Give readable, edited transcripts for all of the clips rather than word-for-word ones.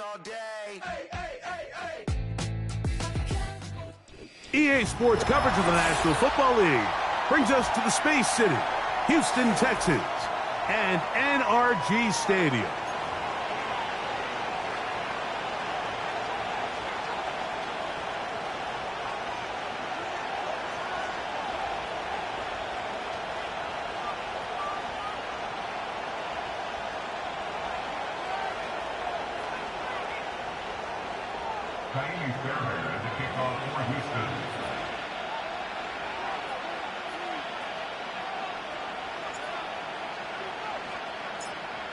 all day. EA Sports coverage of the National Football League brings us to the Space City, Houston, Texas, and NRG Stadium. Kaimi Fairbairn at the kickoff for Houston.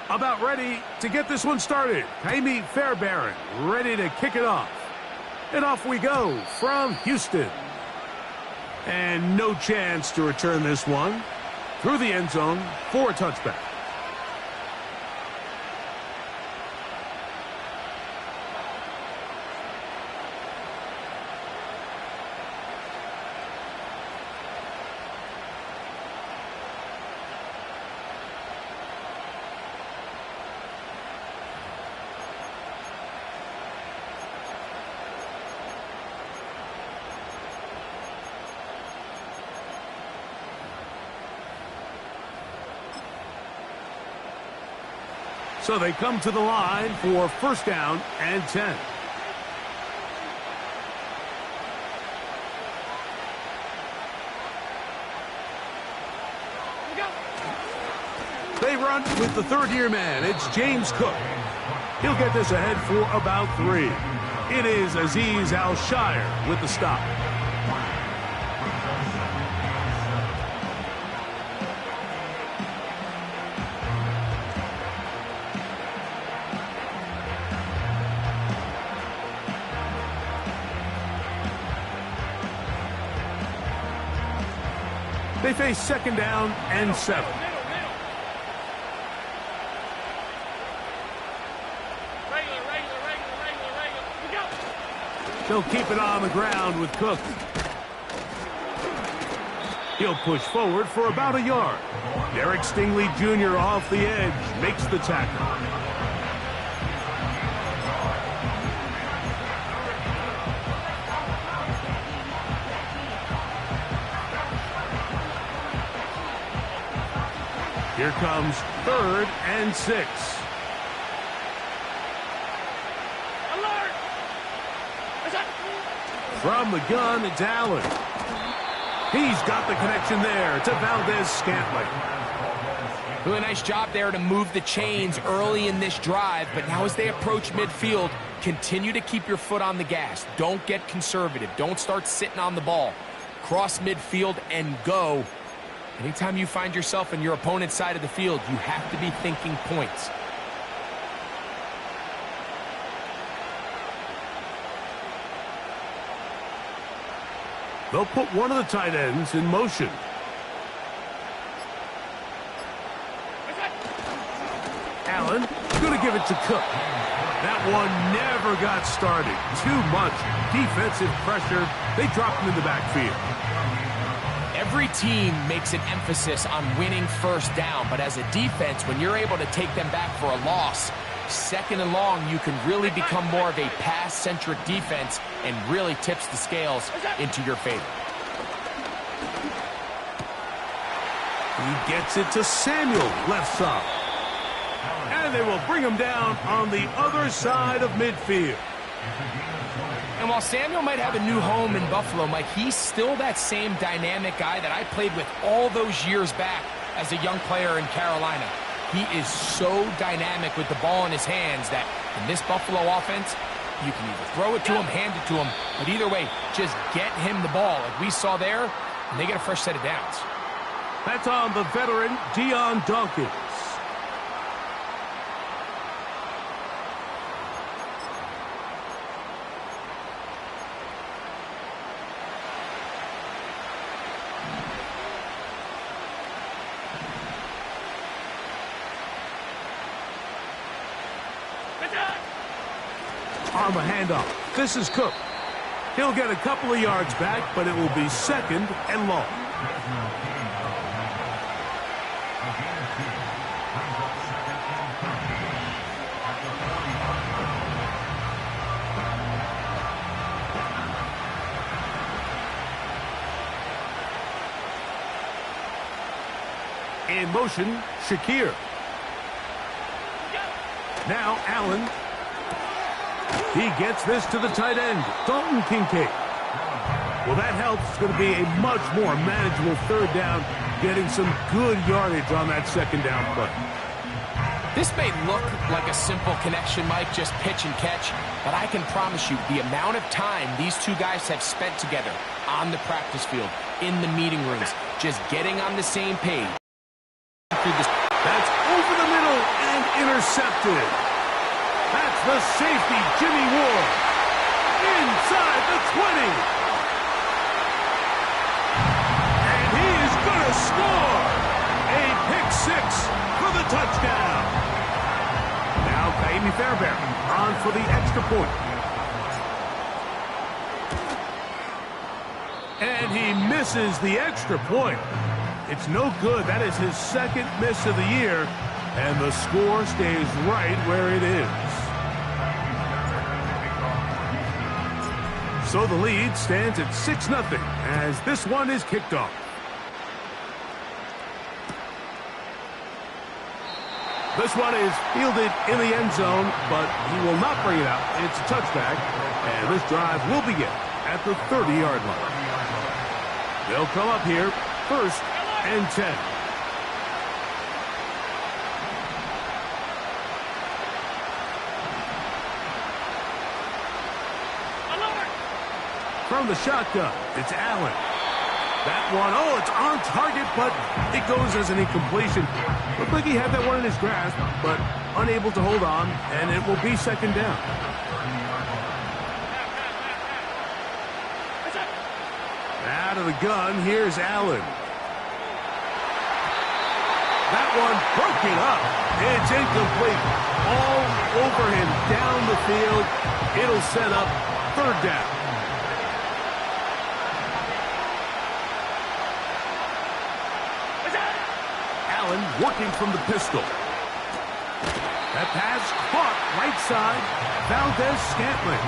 About ready to get this one started. Kaimi Fairbairn ready to kick it off. And off we go from Houston. And no chance to return this one through the end zone for a touchback. So they come to the line for first down and 10. They run with the third-year man. It's James Cook. He'll get this ahead for about 3. It is Azeez Al-Shaair with the stop. They face second down and 7. They'll keep it on the ground with Cook. He'll push forward for about a yard. Derek Stingley Jr. off the edge makes the tackle. Here comes 3rd and 6. Alert! From the gun, it's Allen. He's got the connection there to Valdez-Scantling. Really nice job there to move the chains early in this drive, but now as they approach midfield, continue to keep your foot on the gas. Don't get conservative. Don't start sitting on the ball. Cross midfield and go. Anytime you find yourself in your opponent's side of the field, you have to be thinking points. They'll put one of the tight ends in motion. Allen going to give it to Cook. That one never got started. Too much defensive pressure. They dropped him in the backfield. Every team makes an emphasis on winning first down, but as a defense, when you're able to take them back for a loss, second and long, you can really become more of a pass-centric defense and really tips the scales into your favor. He gets it to Samuel, left side. And they will bring him down on the other side of midfield. And while Samuel might have a new home in Buffalo, Mike, he's still that same dynamic guy that I played with all those years back as a young player in Carolina. He is so dynamic with the ball in his hands that in this Buffalo offense, you can either throw it to him, hand it to him, but either way, just get him the ball like we saw there, and they get a fresh set of downs. That's on the veteran Dion Dawkins. On the handoff, this is Cook. He'll get a couple of yards back, but it will be second and long. In motion, Shakir. Now Allen. He gets this to the tight end, Dalton Kincaid. Well, that helps. It's going to be a much more manageable third down, getting some good yardage on that second down play. This may look like a simple connection, Mike, just pitch and catch, but I can promise you the amount of time these two guys have spent together on the practice field, in the meeting rooms, just getting on the same page. That's over the middle and intercepted. That's the safety, Jimmy Ward. Inside the 20. And he is going to score. A pick six for the touchdown. Now Kaimi Fairbairn on for the extra point. And he misses the extra point. It's no good. That is his second miss of the year. And the score stays right where it is. So the lead stands at 6-0 as this one is kicked off. This one is fielded in the end zone, but he will not bring it out. It's a touchback, and this drive will begin at the 30-yard line. They'll come up here, 1st and 10. From the shotgun, it's Allen. That one, oh, it's on target, but it goes as an incompletion. Looked like he had that one in his grasp, but unable to hold on, and it will be second down. Out of the gun, here's Allen. That one broke it up. It's incomplete. All over him down the field. It'll set up third down. Allen working from the pistol. That pass caught right side. Valdez-Scantling.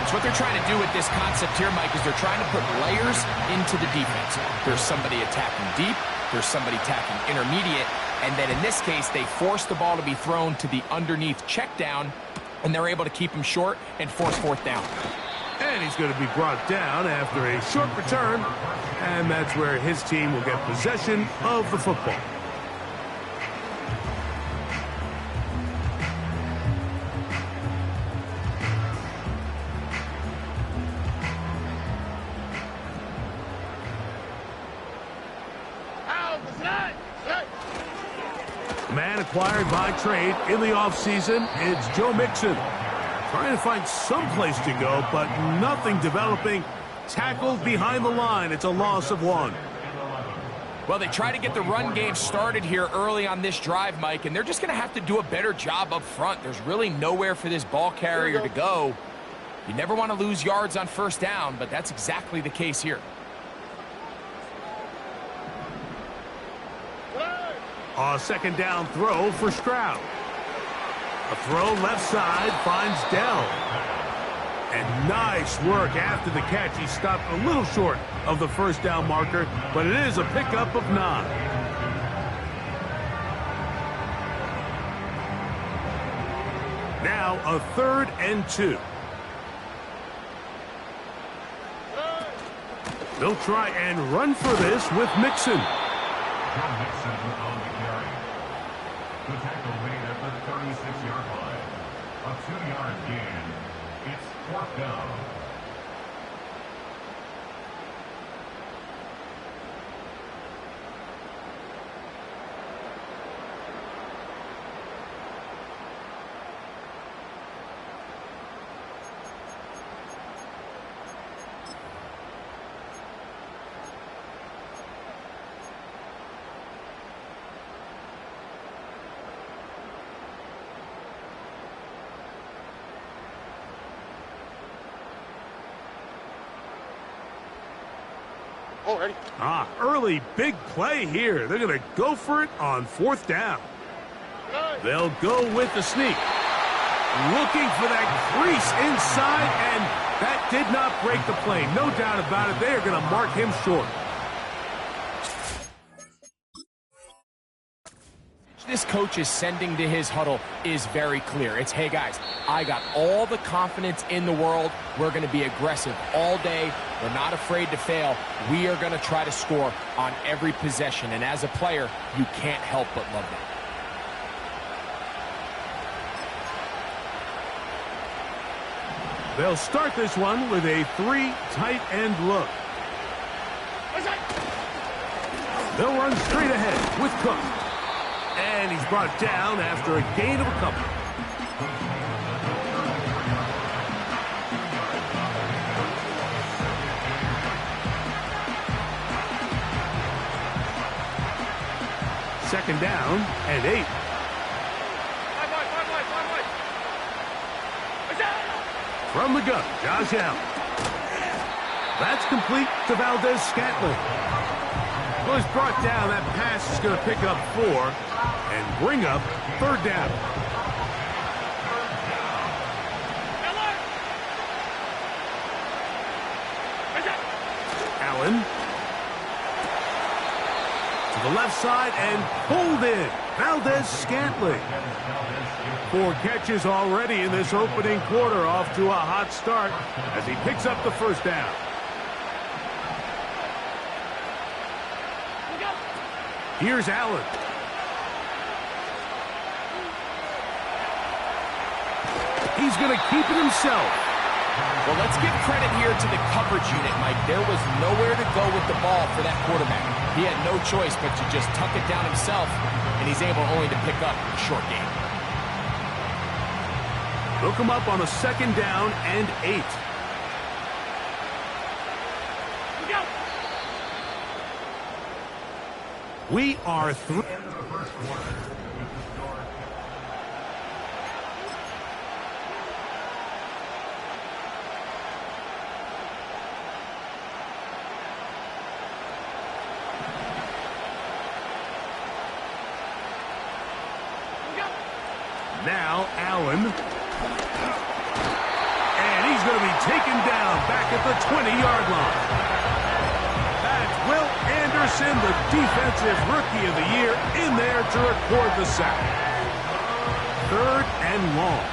So what they're trying to do with this concept here, Mike, is they're trying to put layers into the defense. There's somebody attacking deep. There's somebody attacking intermediate. And then in this case, they force the ball to be thrown to the underneath check down, and they're able to keep him short and force fourth down. And he's going to be brought down after a short return. And that's where his team will get possession of the football. Man acquired by trade in the offseason, it's Joe Mixon. Trying to find some place to go, but nothing developing. Tackled behind the line. It's a loss of 1. Well, they try to get the run game started here early on this drive, Mike, and they're just going to have to do a better job up front. There's really nowhere for this ball carrier to go. You never want to lose yards on first down, but that's exactly the case here. A second down throw for Stroud. A throw left side finds Dell. And nice work after the catch. He stopped a little short of the first down marker, but it is a pickup of 9. Now a 3rd and 2. They'll try and run for this with Mixon. The tackle made at the 36-yard line. A 2-yard gain. It's 4th down. Early big play here. They're going to go for it on 4th down. They'll go with the sneak. Looking for that crease inside, and that did not break the play. No doubt about it. They are going to mark him short. this coach is sending to his huddle is very clear. It's, hey guys, I got all the confidence in the world. We're going to be aggressive all day. We're not afraid to fail. We are going to try to score on every possession. And as a player, you can't help but love that. They'll start this one with a 3 tight end look. They'll run straight ahead with Cook. And he's brought down after a gain of a couple. Second down and 8. From the gun, Josh Allen. That's complete to Valdez-Scantling. Well, he's brought down. That pass is going to pick up 4 and bring up third down. Allen to the left side and pulled in. Valdez-Scantling. 4 catches already in this opening quarter, off to a hot start as he picks up the first down. Here's Allen. He's going to keep it himself. Well, let's give credit here to the coverage unit, Mike. There was nowhere to go with the ball for that quarterback. He had no choice but to just tuck it down himself, and he's able only to pick up a short gain. Hook him up on a second down and 8. We are through. Now Allen. And he's going to be taken down back at the 20-yard line. That's Will Anderson, the defensive rookie of the year, in there to record the sack. Third and long.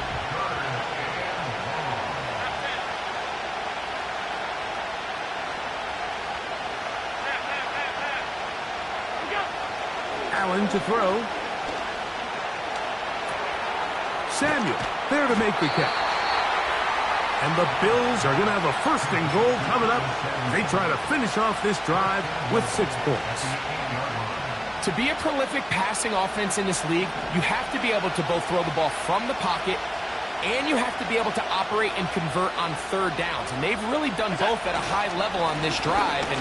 Allen to throw. Samuel there to make the catch. And the Bills are going to have a first and goal coming up. They try to finish off this drive with 6 points. To be a prolific passing offense in this league, you have to be able to both throw the ball from the pocket and you have to be able to operate and convert on third downs. And they've really done both at a high level on this drive. And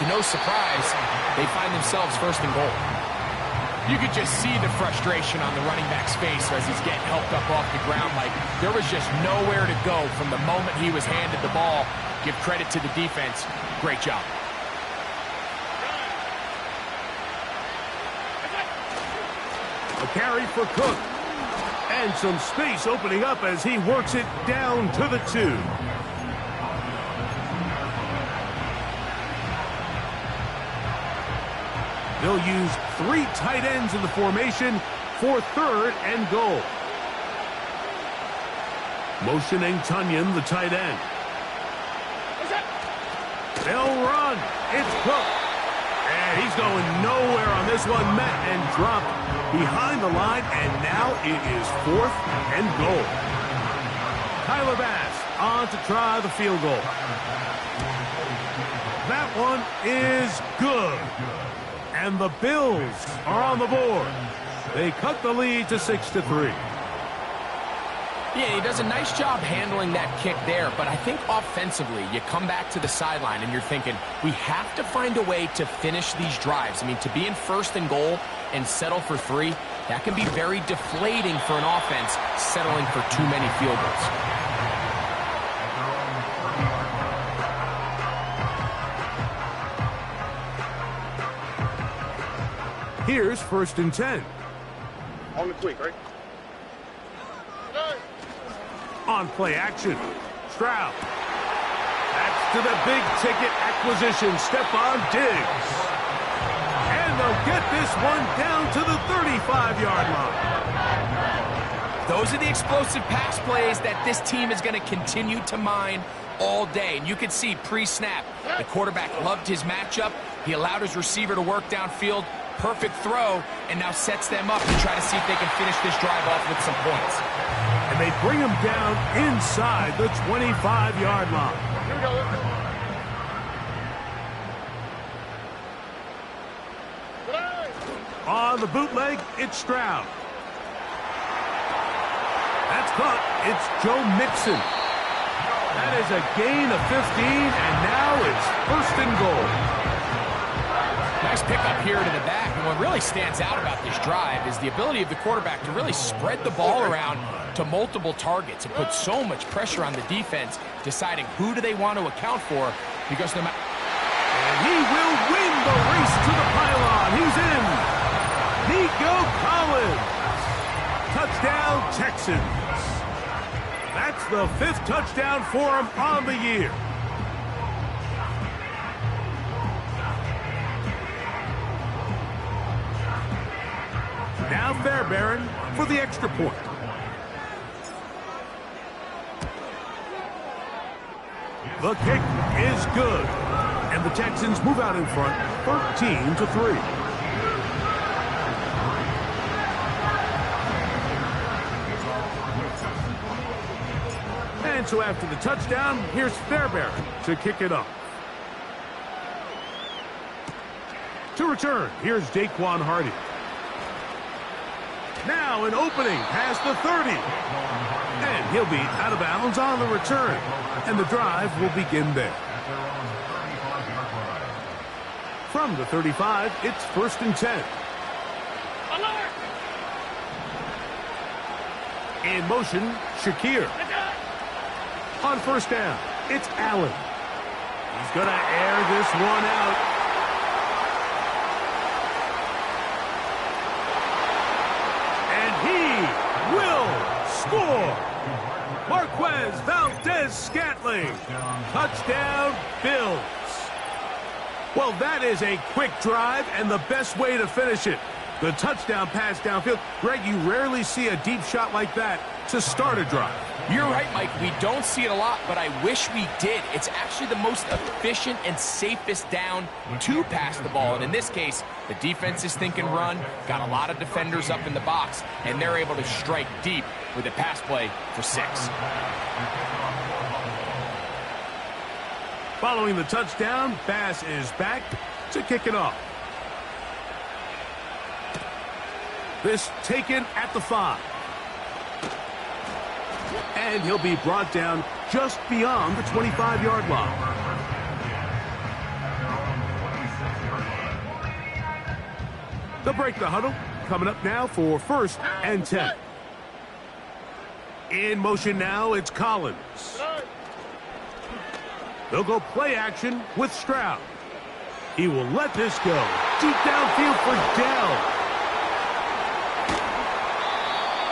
to no surprise, they find themselves first and goal. You could just see the frustration on the running back's face as he's getting helped up off the ground. Like, there was just nowhere to go from the moment he was handed the ball. Give credit to the defense. Great job. A carry for Cook. And some space opening up as he works it down to the 2. They'll use 3 tight ends in the formation for third and goal. Motioning Tunyon, the tight end. They'll run. It's Cook. And he's going nowhere on this one. Met and dropped behind the line. And now it is 4th and goal. Tyler Bass on to try the field goal. That one is good. And the Bills are on the board. They cut the lead to 6-3. Yeah, he does a nice job handling that kick there, but I think offensively, you come back to the sideline and you're thinking, we have to find a way to finish these drives. I mean, to be in first and goal and settle for 3, that can be very deflating for an offense settling for too many field goals. Here's 1st and 10. On the quick, right? On play action. Stroud. That's to the big ticket acquisition, Stephon Diggs. And the They'll get this one down to the 35-yard line. Those are the explosive pass plays that this team is going to continue to mine all day. And you can see pre-snap, the quarterback loved his matchup. He allowed his receiver to work downfield. Perfect throw, and now sets them up to try to see if they can finish this drive off with some points. And they bring him down inside the 25-yard line. Here we go. On the bootleg, it's Stroud. That's caught. It's Joe Mixon. That is a gain of 15, and now it's 1st and goal. Nice pickup here to the back. And what really stands out about this drive is the ability of the quarterback to really spread the ball around to multiple targets and put so much pressure on the defense, deciding who do they want to account for, because no matter... And he will win the race to the pylon. He's in. Nico Collins. Touchdown, Texans. That's the 5th touchdown for him on the year. Now Fairbairn for the extra point. The kick is good. And the Texans move out in front, 13-3. And so after the touchdown, here's Fairbairn to kick it off. To return, here's Daquan Hardy. Now an opening past the 30. And he'll be out of bounds on the return. And the drive will begin there. From the 35, it's 1st and 10. In motion, Shakir. On 1st down, it's Allen. He's going to air this one out. Score! Marquez Valdez-Scantling. Touchdown, Bills. Well, that is a quick drive and the best way to finish it. The touchdown pass downfield. Greg, you rarely see a deep shot like that to start a drive. You're right, Mike. We don't see it a lot, but I wish we did. It's actually the most efficient and safest down to pass the ball. And in this case, the defense is thinking run, got a lot of defenders up in the box, and they're able to strike deep with a pass play for 6. Following the touchdown, Bass is back to kick it off. This taken at the 5. And he'll be brought down just beyond the 25-yard line. They'll break the huddle. Coming up now for 1st and 10. In motion now, it's Collins. They'll go play action with Stroud. He will let this go. Deep downfield for Dell.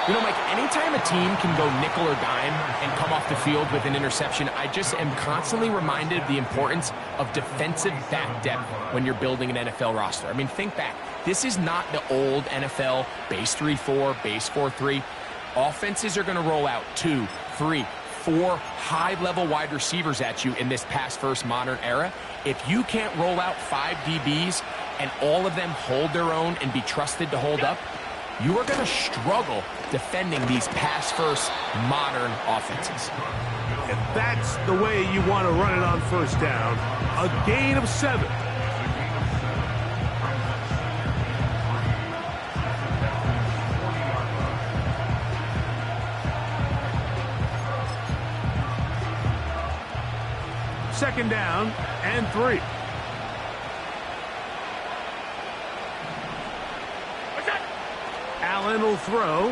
You know, Mike, anytime a team can go nickel or dime and come off the field with an interception, I just am constantly reminded of the importance of defensive back depth when you're building an NFL roster. I mean, think back. This is not the old NFL base 3-4, base 4-3. Offenses are going to roll out 2, 3, 4 high-level wide receivers at you in this pass-first modern era. If you can't roll out 5 DBs and all of them hold their own and be trusted to hold up, you are going to struggle defending these pass-first modern offenses. If that's the way you want to run it on 1st down, a gain of 7. Second down and 3. Allen will throw.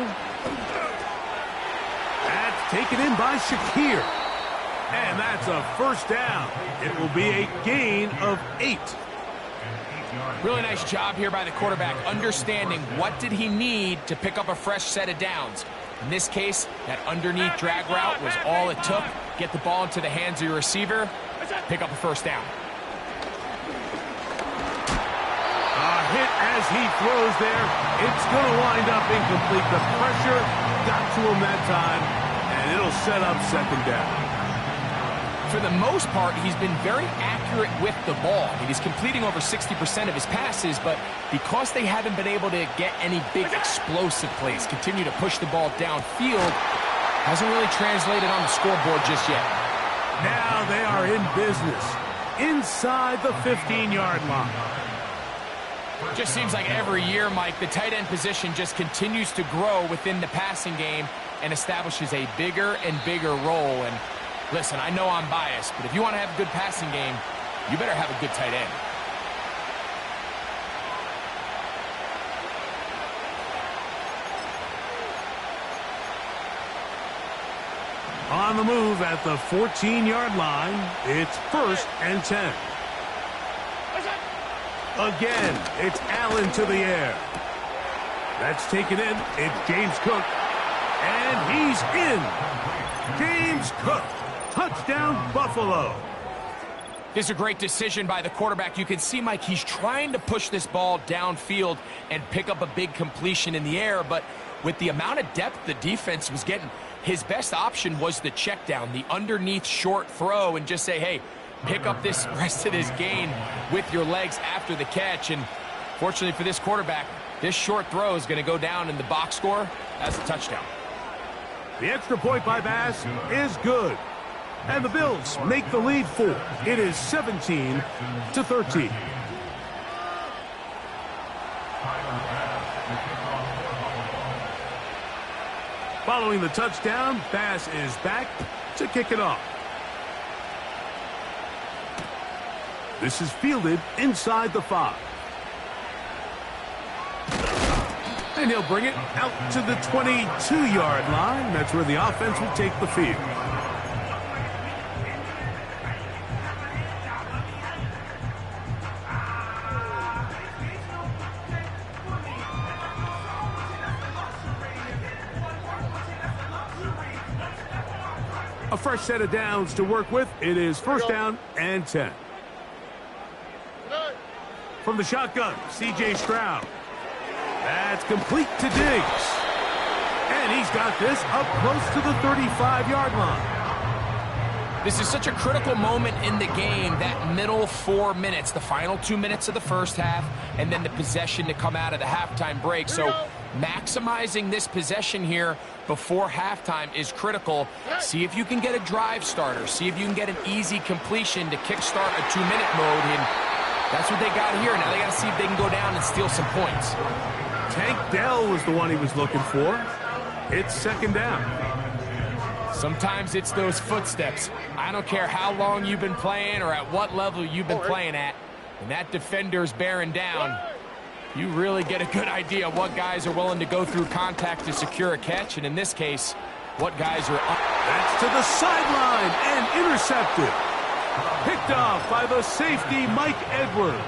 That's taken in by Shakir. And that's a 1st down. It will be a gain of 8. Really nice job here by the quarterback, understanding what did he need to pick up a fresh set of downs. In this case, that underneath drag route was all it took. Get the ball into the hands of your receiver, pick up a 1st down. hit as he throws there. It's going to wind up incomplete. The pressure got to him that time, and it'll set up second down. For the most part, he's been very accurate with the ball. I mean, he's completing over 60% of his passes, but because they haven't been able to get any big explosive plays, continue to push the ball downfield, hasn't really translated on the scoreboard just yet. Now they are in business inside the 15-yard line. Just seems like every year, Mike, the tight end position just continues to grow within the passing game and establishes a bigger and bigger role. And listen, I know I'm biased, but if you want to have a good passing game, you better have a good tight end. On the move at the 14-yard line, it's 1st and 10. Again, it's Allen to the air. That's taken in. It's James Cook. And he's in. James Cook. Touchdown, Buffalo. This is a great decision by the quarterback. You can see, Mike, he's trying to push this ball downfield and pick up a big completion in the air, but with the amount of depth the defense was getting, his best option was the check down, the underneath short throw, and just say, hey, pick up this rest of this gain with your legs after the catch. And fortunately for this quarterback, this short throw is going to go down in the box score as a touchdown. The extra point by Bass is good. And the Bills make the lead 4. It is 17-13. Following the touchdown, Bass is back to kick it off. This is fielded inside the 5. And he'll bring it out to the 22-yard line. That's where the offense will take the field. A fresh set of downs to work with. It is 1st down and 10. From the shotgun, C.J. Stroud. That's complete to Diggs. And he's got this up close to the 35-yard line. This is such a critical moment in the game, that middle 4 minutes, the final 2 minutes of the first half, and then the possession to come out of the halftime break. So maximizing this possession here before halftime is critical. See if you can get a drive starter. See if you can get an easy completion to kickstart a 2-minute mode. And that's what they got here. Now they got to see if they can go down and steal some points. Tank Dell was the one he was looking for. It's 2nd down. Sometimes it's those footsteps. I don't care how long you've been playing or at what level you've been playing at. When that defender's bearing down, you really get a good idea of what guys are willing to go through contact to secure a catch, and in this case, what guys are up. That's to the sideline and intercepted. Picked off by the safety, Mike Edwards.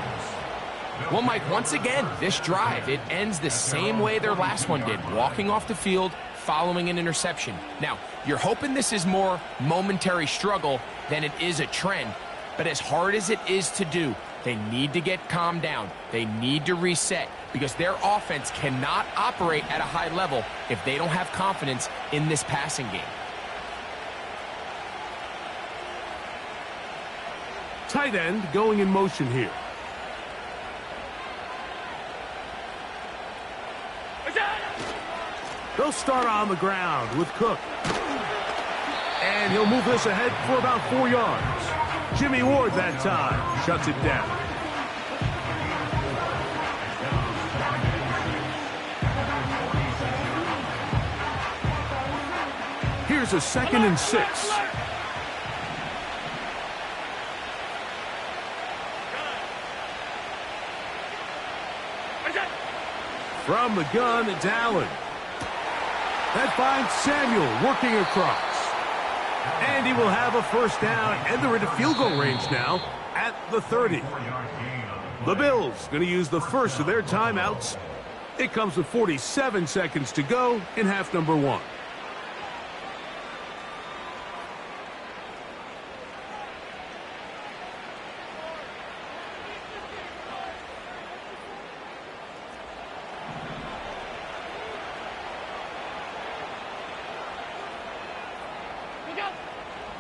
Well, Mike, once again, this drive, it ends the same way their last one did, walking off the field, following an interception. Now, you're hoping this is more momentary struggle than it is a trend, but as hard as it is to do, they need to get calmed down. They need to reset because their offense cannot operate at a high level if they don't have confidence in this passing game. Tight end going in motion here. They'll start on the ground with Cook. And he'll move this ahead for about 4 yards. Jimmy Ward that time shuts it down. Here's a 2nd and 6. From the gun, it's Allen. That finds Samuel working across. And he will have a 1st down, and they're into field goal range now at the 30. The Bills going to use the first of their timeouts. It comes with 47 seconds to go in half number 1.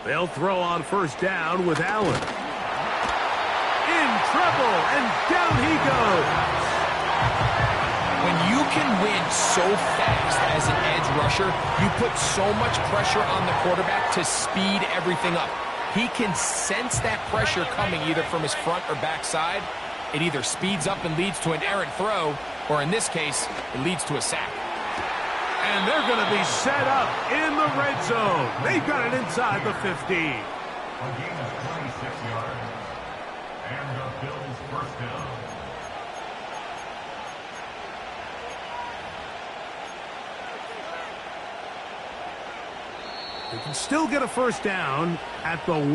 They'll throw on first down with Allen. In trouble, and down he goes. When you can win so fast as an edge rusher, you put so much pressure on the quarterback to speed everything up. He can sense that pressure coming either from his front or back side. It either speeds up and leads to an errant throw, or in this case, it leads to a sack. And they're going to be set up in the red zone. They've got it inside the 15. A gain of 26 yards. And the Bills first down. They can still get a first down at the 1.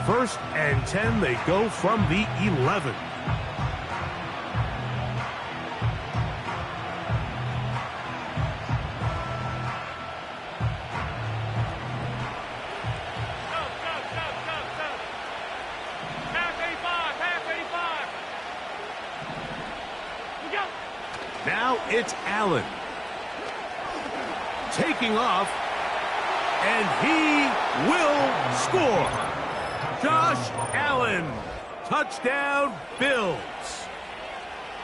1st and 10, they go from the 11. Now it's Allen. Taking off, and he will score. Josh Allen. Touchdown, Bills.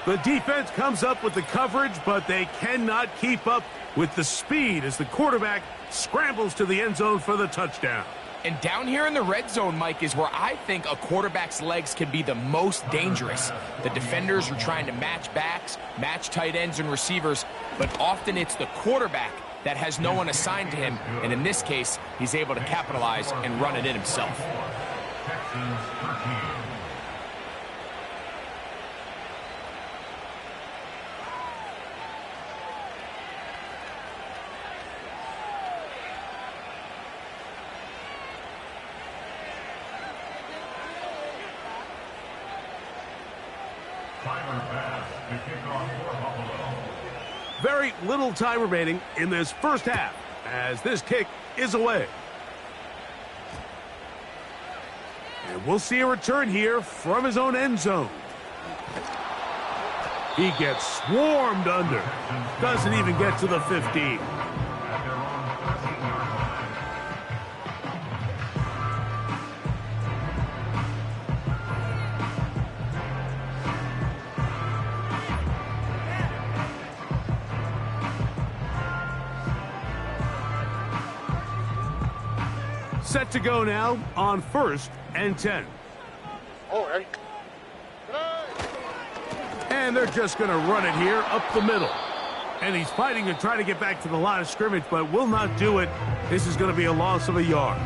The defense comes up with the coverage, but they cannot keep up with the speed as the quarterback scrambles to the end zone for the touchdown. And down here in the red zone, Mike, is where I think a quarterback's legs can be the most dangerous. The defenders are trying to match backs, match tight ends and receivers, but often it's the quarterback that has no one assigned to him, and in this case, he's able to capitalize and run it in himself. Texans 13. Very little time remaining in this first half as this kick is away. And we'll see a return here from his own end zone. He gets swarmed under. Doesn't even get to the 15. Set to go now on 1st and 10. Oh, ready? And they're just going to run it here up the middle. And he's fighting to try to get back to the line of scrimmage, but will not do it. This is going to be a loss of a yard.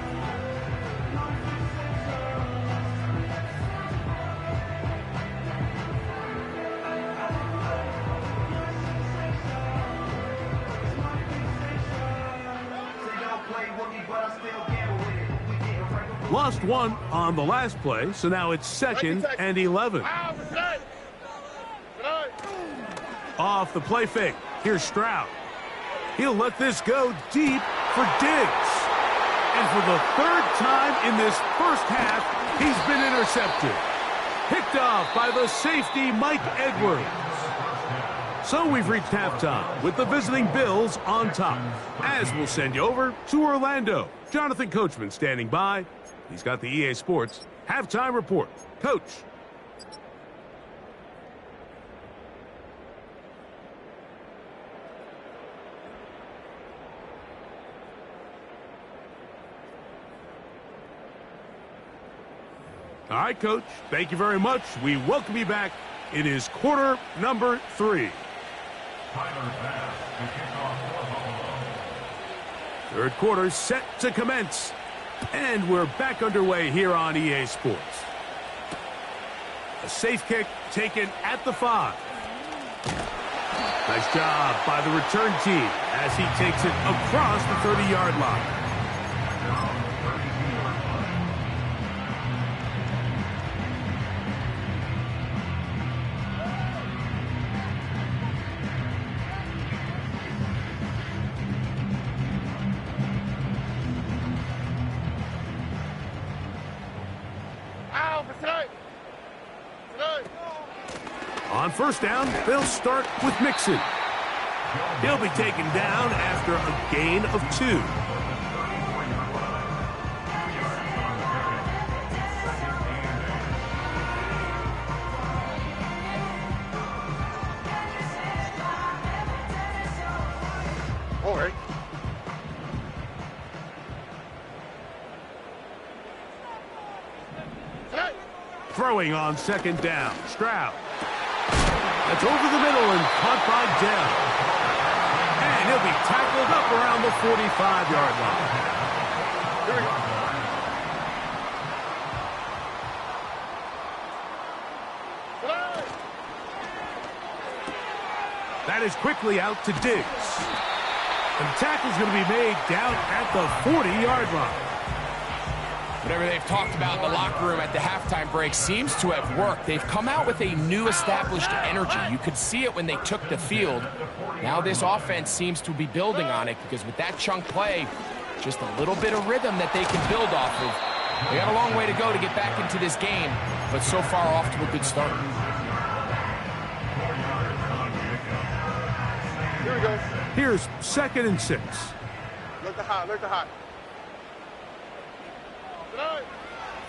Lost one on the last play, so now it's 2nd and 11. Off the play fake. Here's Stroud. He'll let this go deep for Diggs. And for the 3rd time in this first half, he's been intercepted. Picked off by the safety, Mike Edwards. So we've reached halftime with the visiting Bills on top. As we'll send you over to Orlando. Jonathan Coachman standing by. He's got the EA Sports halftime report. Coach. All right, Coach. Thank you very much. We welcome you back. It is quarter number 3. Third quarter set to commence. And we're back underway here on EA Sports. A safe kick taken at the 5. Nice job by the return team as he takes it across the 30-yard line. On first down, they'll start with Mixon. He'll be taken down after a gain of 2. Throwing on second down. Stroud. It's over the middle and caught by Dell. And he'll be tackled up around the 45-yard line. Here we go. That is quickly out to Diggs. And the tackle's going to be made down at the 40-yard line. Whatever they've talked about in the locker room at the halftime break seems to have worked. They've come out with a new established energy. You could see it when they took the field. Now this offense seems to be building on it because with that chunk play, just a little bit of rhythm that they can build off of. They got a long way to go to get back into this game, but so far off to a good start. Here we go. Here's 2nd and 6. Look the hot, look the hot.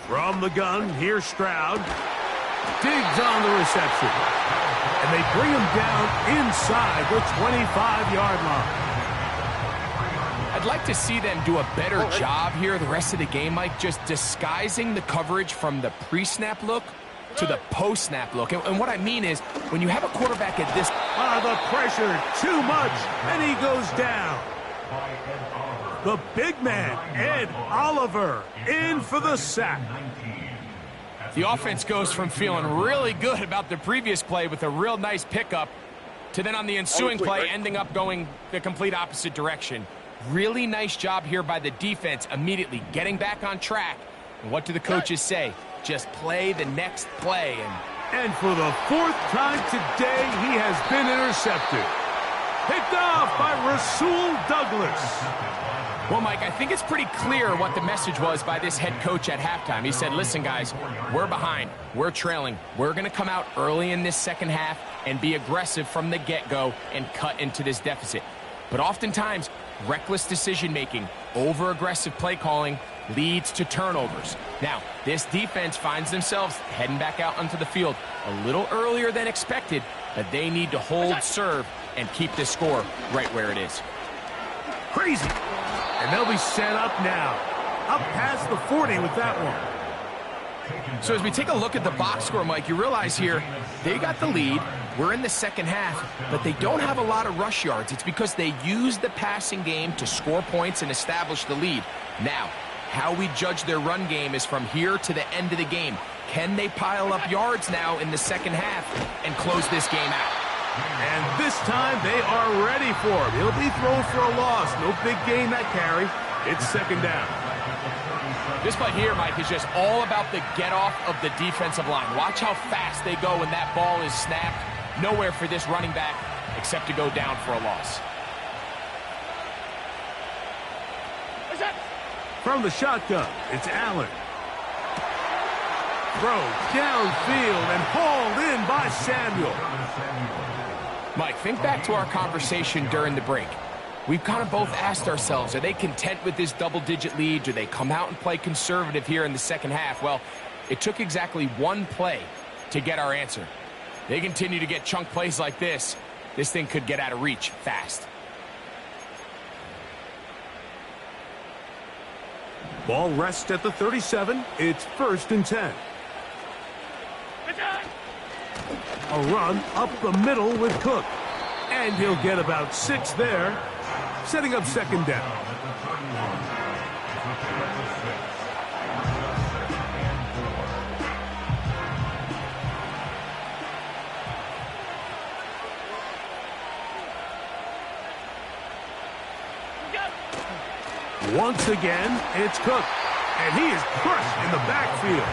From the gun, here's Stroud. Diggs on the reception. And they bring him down inside the 25-yard line. I'd like to see them do a better job here the rest of the game, Mike, just disguising the coverage from the pre-snap look to the post-snap look. And what I mean is, when you have a quarterback at this... The pressure, too much, and he goes down. The big man, Ed Oliver, in for the sack. The offense goes from feeling really good about the previous play with a real nice pickup to then on the ensuing play ending up going the complete opposite direction. Really nice job here by the defense immediately getting back on track. And what do the coaches say? Just play the next play. And for the 4th time today, he has been intercepted. Picked off by Rasul Douglas. Well, Mike, I think it's pretty clear what the message was by this head coach at halftime. He said, listen, guys, we're behind. We're trailing. We're going to come out early in this second half and be aggressive from the get-go and cut into this deficit. But oftentimes, reckless decision-making, over-aggressive play calling leads to turnovers. Now, this defense finds themselves heading back out onto the field a little earlier than expected, but they need to hold serve and keep this score right where it is. Crazy. And they'll be set up now. Up past the 40 with that one. So as we take a look at the box score, Mike, you realize here they got the lead. We're in the second half, but they don't have a lot of rush yards. It's because they use the passing game to score points and establish the lead. Now, how we judge their run game is from here to the end of the game. Can they pile up yards now in the second half and close this game out? And this time they are ready for him. He'll be thrown for a loss. No big gain that carry. It's 2nd down. This play here, Mike, is just all about the get-off of the defensive line. Watch how fast they go when that ball is snapped. Nowhere for this running back except to go down for a loss. From the shotgun, it's Allen. Throw downfield and hauled in by Samuel. Mike, think back to our conversation during the break. We've kind of both asked ourselves, are they content with this double-digit lead? Do they come out and play conservative here in the second half? Well, it took exactly one play to get our answer. They continue to get chunk plays like this. This thing could get out of reach fast. Ball rests at the 37. It's 1st and 10. A run up the middle with Cook. And he'll get about 6 there, setting up 2nd down. Once again, it's Cook. And he is crushed in the backfield.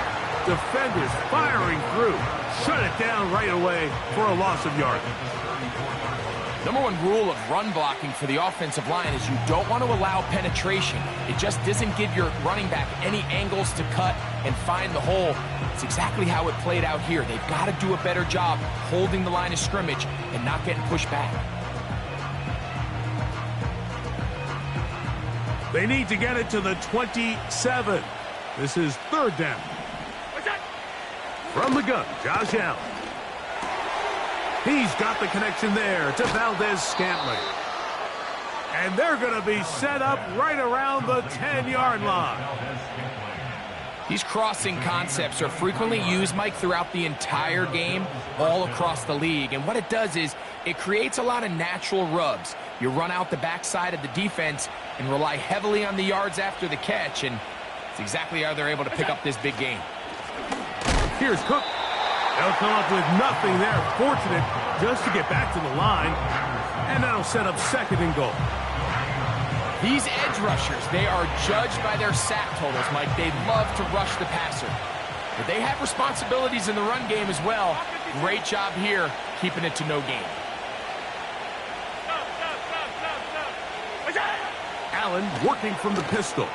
Defenders firing through. Shut it down right away for a loss of yardage. Number one rule of run blocking for the offensive line is you don't want to allow penetration. It just doesn't give your running back any angles to cut and find the hole. It's exactly how it played out here. They've got to do a better job holding the line of scrimmage and not getting pushed back. They need to get it to the 27. This is 3rd down. From the gun, Josh Allen. He's got the connection there to Valdez-Scantling. And they're going to be set up right around the 10-yard line. These crossing concepts are frequently used, Mike, throughout the entire game, all across the league. And what it does is it creates a lot of natural rubs. You run out the backside of the defense and rely heavily on the yards after the catch, and it's exactly how they're able to pick up this big game. Here's Cook. They'll come up with nothing there. Fortunate just to get back to the line, and that'll set up 2nd and goal. These edge rushers, they are judged by their sack totals, Mike. They love to rush the passer. But they have responsibilities in the run game as well. Great job here, keeping it to no gain. Allen working from the pistol.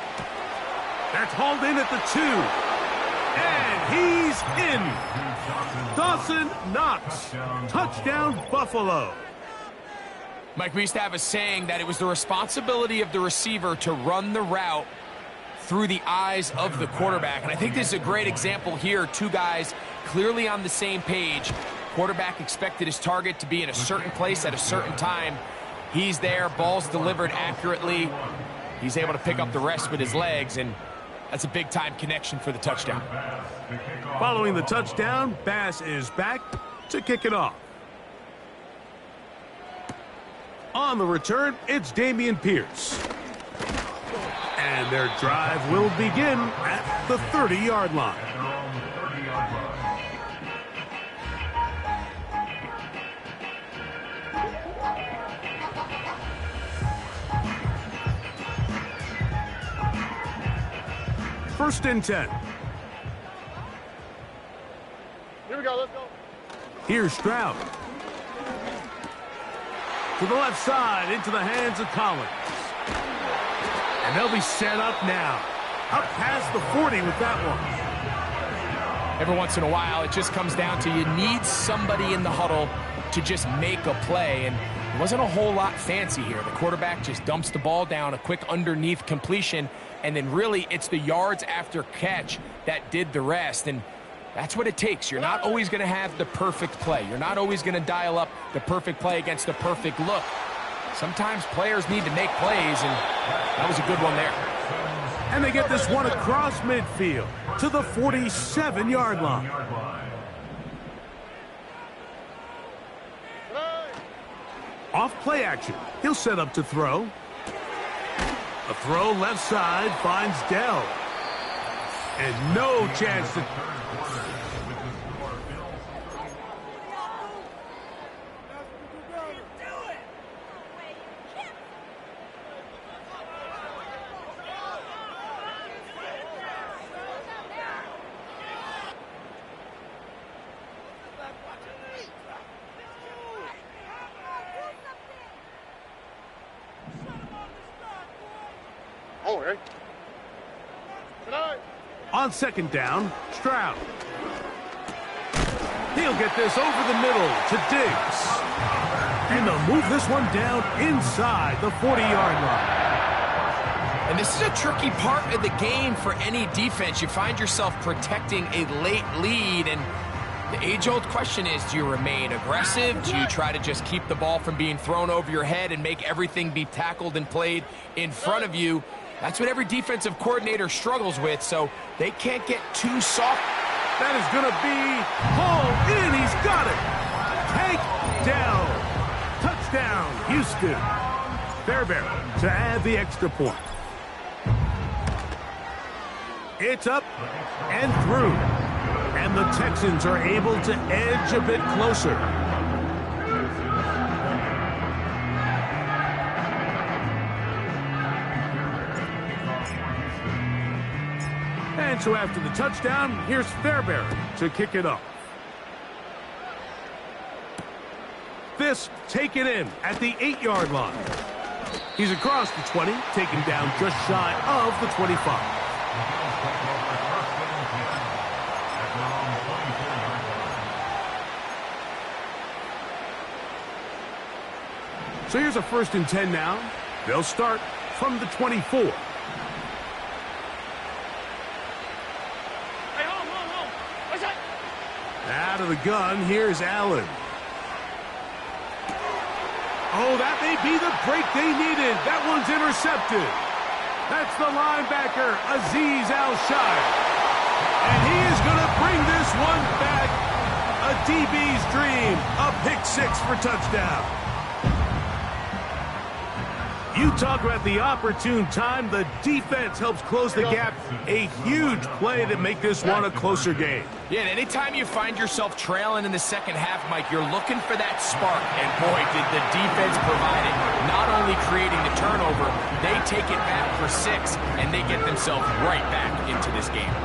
That's hauled in at the 2. And he's in. Dawson Knox. Touchdown, Buffalo. Mike, we used to have a saying that it was the responsibility of the receiver to run the route through the eyes of the quarterback. And I think this is a great example here. 2 guys clearly on the same page. Quarterback expected his target to be in a certain place at a certain time. He's there, ball's delivered accurately. He's able to pick up the rest with his legs, and that's a big-time connection for the touchdown. Following the touchdown, Bass is back to kick it off. On the return, it's Dameon Pierce. And their drive will begin at the 30-yard line. First and 10. Here we go, let's go. Here's Stroud. To the left side, into the hands of Collins. And they'll be set up now. Up past the 40 with that one. Every once in a while, it just comes down to you need somebody in the huddle to just make a play. And it wasn't a whole lot fancy here. The quarterback just dumps the ball down, a quick underneath completion, and then really it's the yards after catch that did the rest. And that's what it takes. You're not always going to have the perfect play. You're not always going to dial up the perfect play against the perfect look. Sometimes players need to make plays, and that was a good one there. And they get this one across midfield to the 47-yard line. Off play action. He'll set up to throw. A throw left side finds Dell. And no chance to... Oh, hey. On second down, Stroud. He'll get this over the middle to Diggs. And they'll move this one down inside the 40-yard line. And this is a tricky part of the game for any defense. You find yourself protecting a late lead, and the age-old question is, do you remain aggressive? Do you try to just keep the ball from being thrown over your head and make everything be tackled and played in front of you? That's what every defensive coordinator struggles with, so they can't get too soft. That is going to be hauled in. He's got it. Take down. Touchdown, Houston. Fairbairn to add the extra point. It's up and through. And the Texans are able to edge a bit closer. And so after the touchdown, here's Fairbairn to kick it off. This taken in at the 8-yard line. He's across the 20, taken down just shy of the 25. So here's a 1st and 10 now. They'll start from the 24. Out of the gun, here's Allen. Oh, that may be the break they needed. That one's intercepted. That's the linebacker, Azeez Al-Shaair. And he is going to bring this one back. A DB's dream. A pick six for touchdown. You talk about the opportune time. The defense helps close the gap. A huge play to make this one a closer game. Yeah, and anytime you find yourself trailing in the second half, Mike, you're looking for that spark. And boy, did the defense provide it. Not only creating the turnover, they take it back for 6, and they get themselves right back into this game.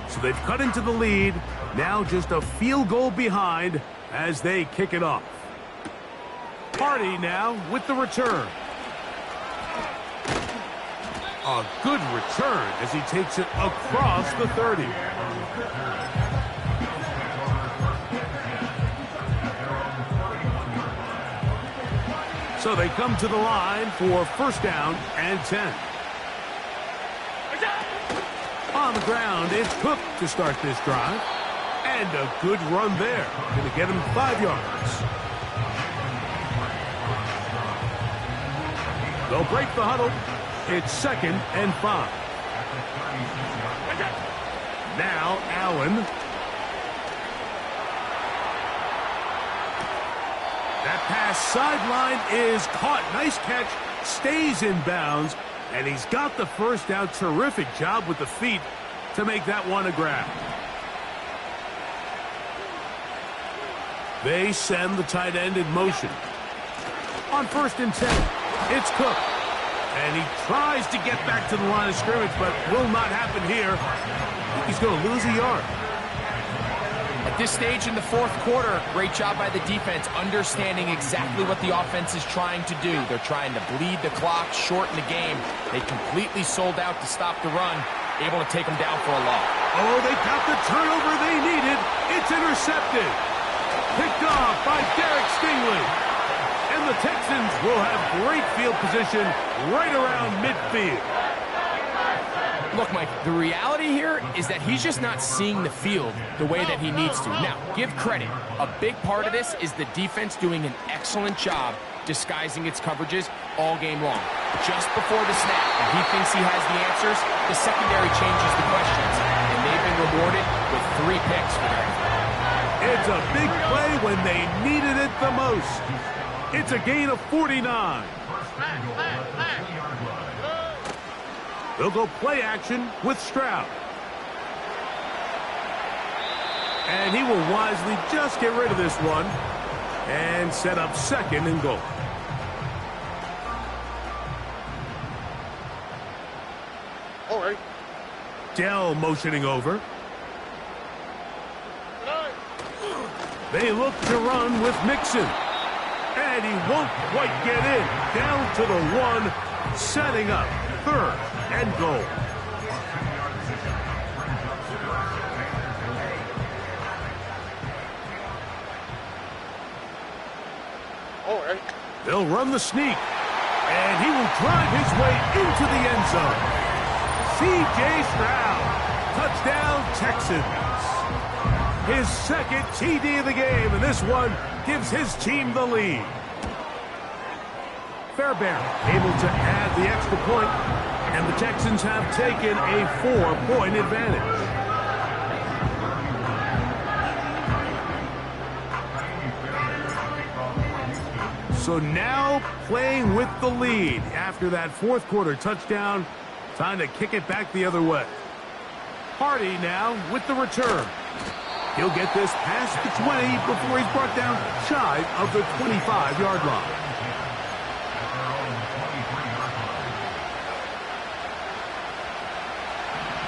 So they've cut into the lead. Now just a field goal behind as they kick it off. Hardy now with the return. A good return as he takes it across the 30. So they come to the line for first down and 10. On the ground, it's Cook to start this drive. And a good run there. Going to get him 5 yards. They'll break the huddle. It's 2nd and 5. Now Allen. That pass sideline is caught. Nice catch. Stays in bounds. And he's got the first down. Terrific job with the feet to make that one a grab. They send the tight end in motion. On 1st and 10, it's Cook. And he tries to get back to the line of scrimmage, but will not happen here. He's going to lose a yard. At this stage in the 4th quarter, great job by the defense, understanding exactly what the offense is trying to do. They're trying to bleed the clock, shorten the game. They completely sold out to stop the run, able to take them down for a loss. Oh, they got the turnover they needed. It's intercepted. Picked off by Derek Stingley. And the Texans will have great field position right around midfield. Look, Mike, the reality here is that he's just not seeing the field the way that he needs to. Now, give credit. A big part of this is the defense doing an excellent job disguising its coverages all game long. Just before the snap, when he thinks he has the answers, the secondary changes the questions. And they've been rewarded with 3 picks for that. It's a big play when they needed it the most. It's a gain of 49. They'll go play action with Stroud. And he will wisely just get rid of this one and set up 2nd and goal. All right. Dell motioning over. They look to run with Mixon. And he won't quite get in. Down to the 1, setting up 3rd and goal. All right. They'll run the sneak. And he will drive his way into the end zone. C.J. Stroud. Touchdown, Texans. His 2nd TD of the game, and this one gives his team the lead. Fairbairn able to add the extra point, and the Texans have taken a 4-point advantage. So now playing with the lead after that 4th quarter touchdown, time to kick it back the other way. Hardy now with the return. He'll get this past the 20 before he's brought down shy of the 25-yard line.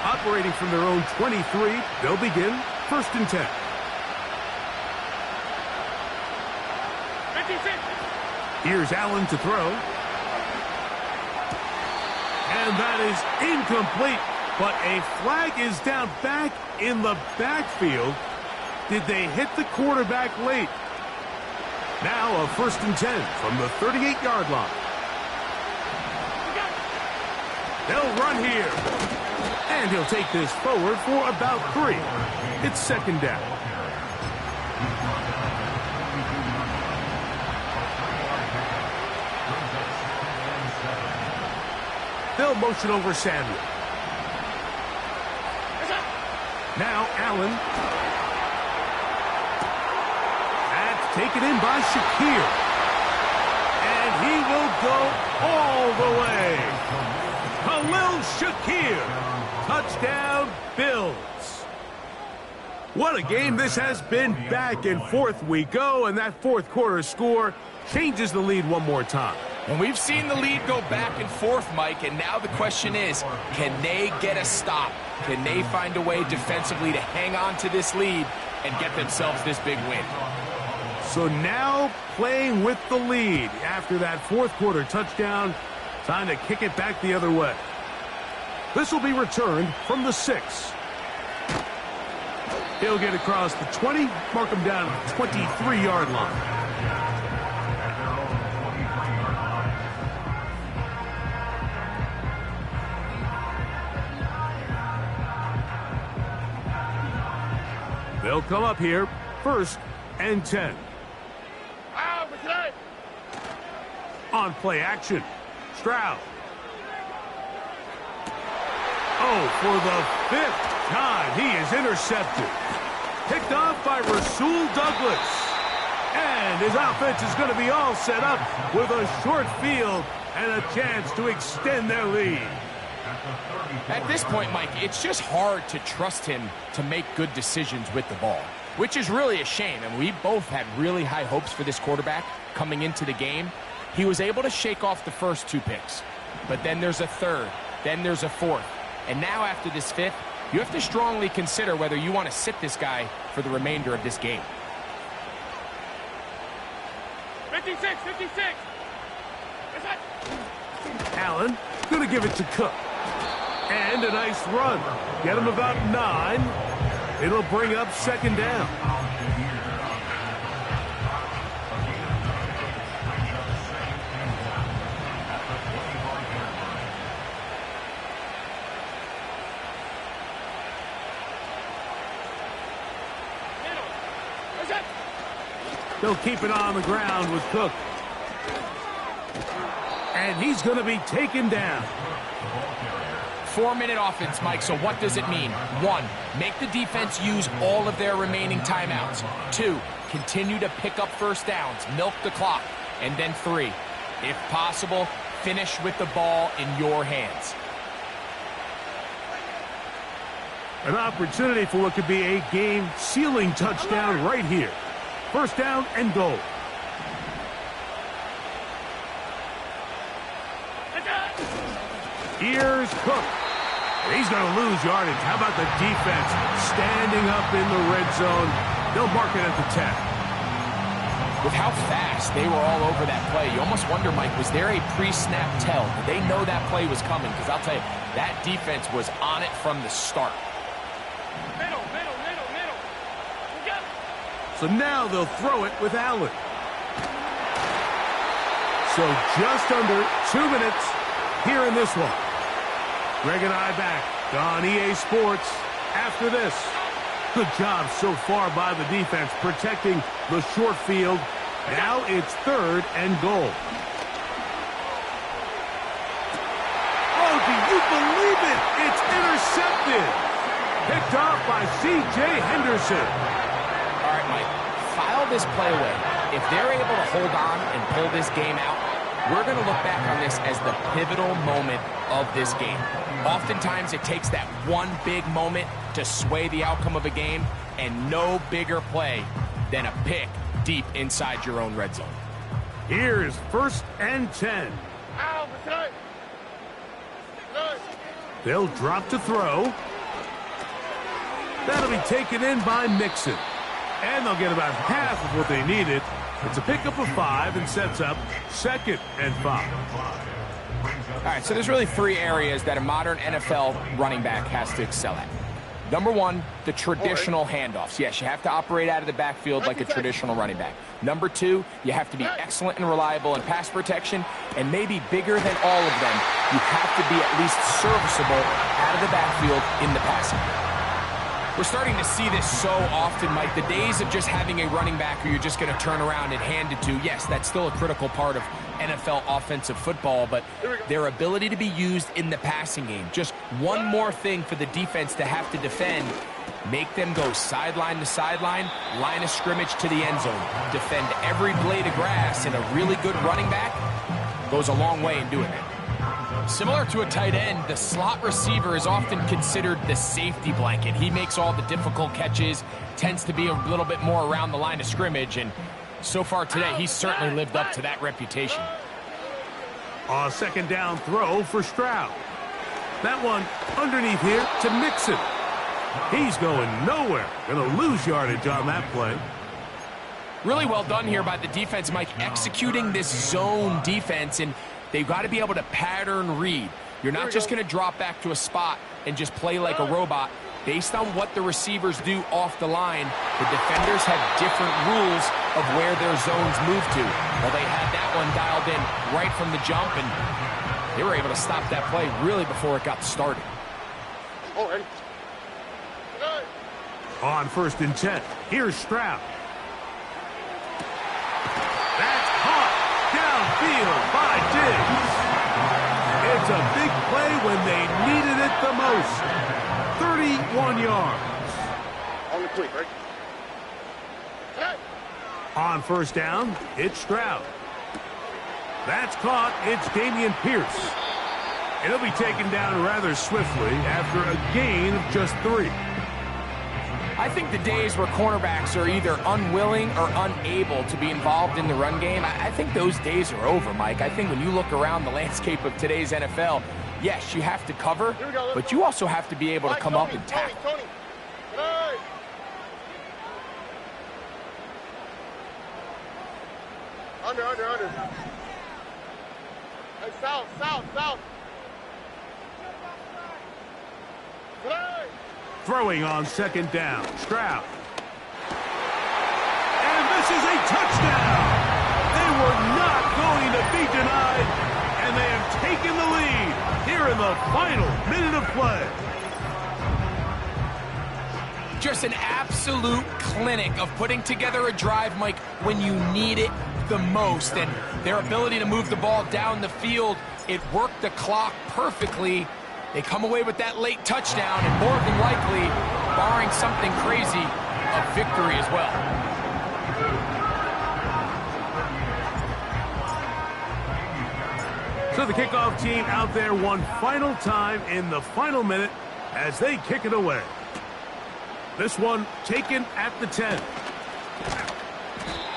Operating from their own 23, they'll begin 1st and 10. 50-50. Here's Allen to throw. And that is incomplete, but a flag is down back in the backfield. Did they hit the quarterback late? Now a 1st and 10 from the 38-yard line. They'll run here. And he'll take this forward for about 3. It's 2nd down. they'll motion over Samuel. Now Allen. That's taken in by Shakir. And he will go all the way. Khalil Shakir. Touchdown, Bills. What a game this has been. Back and forth we go, and that fourth quarter score changes the lead one more time. And we've seen the lead go back and forth, Mike, and now the question is, can they get a stop? Can they find a way defensively to hang on to this lead and get themselves this big win? So now playing with the lead after that fourth quarter touchdown, time to kick it back the other way. This will be returned from the 6. He'll get across the 20, mark him down at the 23-yard line. They'll come up here, 1st and 10. On play action, Stroud. Oh, for the 5th time, he is intercepted. Picked off by Rasul Douglas. And his offense is going to be all set up with a short field and a chance to extend their lead. At this point, Mike, it's just hard to trust him to make good decisions with the ball, which is really a shame. And we both had really high hopes for this quarterback coming into the game. He was able to shake off the first 2 picks, but then there's a 3rd, then there's a 4th. And now after this 5th, you have to strongly consider whether you want to sit this guy for the remainder of this game. 56. Allen going to give it to Cook. And a nice run. Get him about 9. It'll bring up 2nd down. They'll keep it on the ground with Cook. And he's going to be taken down. 4-minute offense, Mike, so what does it mean? 1, make the defense use all of their remaining timeouts. 2, continue to pick up first downs, milk the clock. And then 3, if possible, finish with the ball in your hands. An opportunity for what could be a game-sealing touchdown right here. 1st down and goal. Here's Cook. He's going to lose yardage. How about the defense standing up in the red zone? They'll mark it at the 10. With how fast they were all over that play, you almost wonder, Mike, was there a pre-snap tell? Did they know that play was coming? Because I'll tell you, that defense was on it from the start. Middle. So now they'll throw it with Allen. So just under 2 minutes here in this one. Greg and I back on EA Sports after this. Good job so far by the defense protecting the short field. Now it's 3rd and goal. Oh, do you believe it? It's intercepted. Picked off by C.J. Henderson. All right, Mike, file this play away. If they're able to hold on and pull this game out, we're going to look back on this as the pivotal moment of this game. Oftentimes, it takes that one big moment to sway the outcome of a game, and no bigger play than a pick deep inside your own red zone. Here's 1st and 10. They'll drop to throw. That'll be taken in by Mixon. And they'll get about half of what they needed. It's a pickup of 5 and sets up 2nd and 5. All right, so there's really 3 areas that a modern NFL running back has to excel at. Number 1, the traditional handoffs. Yes, you have to operate out of the backfield like a traditional running back. Number 2, you have to be excellent and reliable in pass protection. And maybe bigger than all of them, you have to be at least serviceable out of the backfield in the passing game. We're starting to see this so often, Mike. The days of just having a running back who you're just going to turn around and hand it to, yes, that's still a critical part of NFL offensive football, but their ability to be used in the passing game, just one more thing for the defense to have to defend, make them go sideline to sideline, line of scrimmage to the end zone, defend every blade of grass, and a really good running back goes a long way in doing it. Similar to a tight end, the slot receiver is often considered the safety blanket. He makes all the difficult catches, tends to be a little bit more around the line of scrimmage, and so far today, he's certainly lived up to that reputation. A second down throw for Stroud. That one underneath here to Mixon. He's going nowhere. Going to lose yardage on that play. Really well done here by the defense, Mike, executing this zone defense, and they've got to be able to pattern read. You're not just going to drop back to a spot and just play like a robot. Based on what the receivers do off the line, the defenders have different rules of where their zones move to. Well, they had that one dialed in right from the jump, and they were able to stop that play really before it got started. On 1st and 10, here's Stroud. That's caught downfield by Diggs. It's a big play when they needed it the most. 31 yards. On the quick, right? On 1st down, it's Stroud. That's caught. It's Dameon Pierce. And he'll be taken down rather swiftly after a gain of just 3. I think the days where cornerbacks are either unwilling or unable to be involved in the run game, I think those days are over, Mike. I think when you look around the landscape of today's NFL, yes, you have to cover, but you also have to be able to come up and tackle. Under. Hey, south. Throwing on 2nd down, Stroud. And this is a touchdown! They were not going to be denied, and they have taken the lead here in the final minute of play. Just an absolute clinic of putting together a drive, Mike, when you need it the most. And their ability to move the ball down the field, it worked the clock perfectly. They come away with that late touchdown, and more than likely, barring something crazy, a victory as well. So the kickoff team out there one final time in the final minute as they kick it away. This one taken at the 10.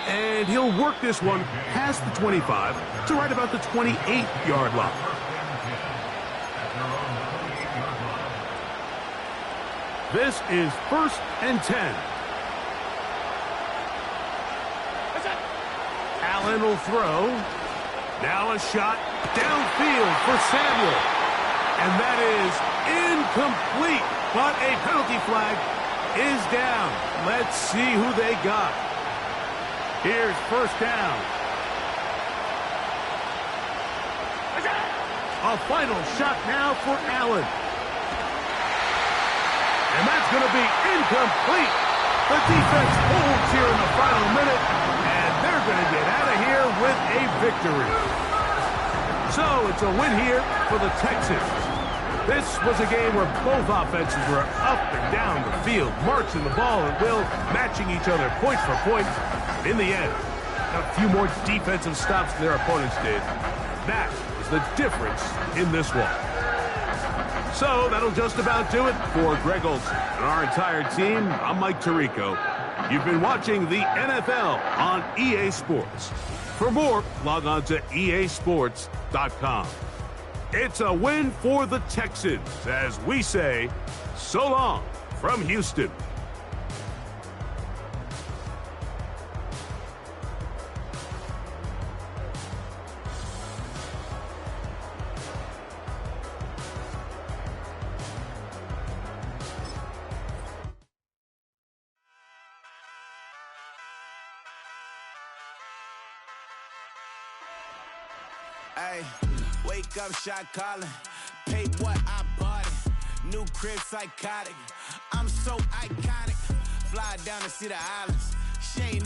And he'll work this one past the 25 to right about the 28-yard line. This is 1st and 10. Allen will throw. Now a shot downfield for Samuel. And that is incomplete. But a penalty flag is down. Let's see who they got. Here's 1st down. A final shot now for Allen. And that's going to be incomplete. The defense holds here in the final minute, and they're going to get out of here with a victory. So it's a win here for the Texans. This was a game where both offenses were up and down the field, marching the ball at will, matching each other point for point. In the end, a few more defensive stops than their opponents did. That is the difference in this one. So that'll just about do it for Greg Olsen and our entire team. I'm Mike Tirico. You've been watching the NFL on EA Sports. For more, log on to easports.com. It's a win for the Texans as we say, so long from Houston. Ay, wake up, shot calling. Pay what I bought it. New crib psychotic. I'm so iconic. Fly down to see the islands. She ain't